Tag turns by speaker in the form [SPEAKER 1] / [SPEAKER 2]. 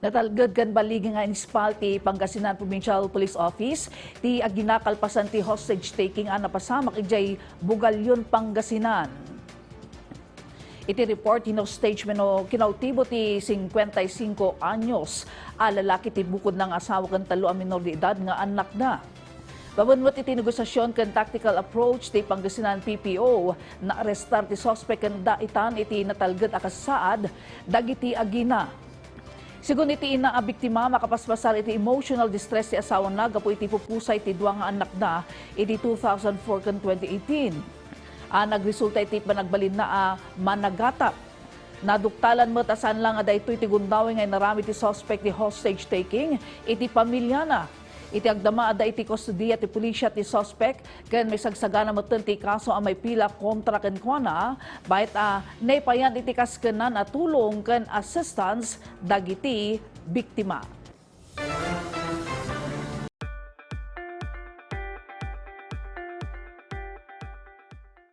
[SPEAKER 1] Natalgad kan baligi nga inispal ti Pangasinan Provincial Police Office ti agina kalpasan ti hostage taking ana pasamak ijay Bugalyon, Pangasinan. Iti report hinostage meno kinautibo ti 55 anyos a lalaki ti bukod ng asawa kan talo a minor de edad nga anak na. Babanmot iti negosasyon kan tactical approach ti Pangasinan PPO na arestar ti suspect kan daitan iti natalgad a kasaad dagiti agina. Sigun iti ina a biktima makapaspasar iti emotional distress ti asawa na gapo iti pupusay ti duwa nga anak na iti 2004 kan 2018. Nagresulta iti panagbalin na managatap. Naduktalan mo tasan lang aday ito iti gundawi ngay narami ti suspect ti hostage taking iti pamilya na. Iti agdama aday iti kustudiya ti pulisya ti suspect ken may sagsagana mo ti kaso a may pila kontra ken kuana bayt naipayan iti kaskenan at tulong ken assistance dagiti biktima.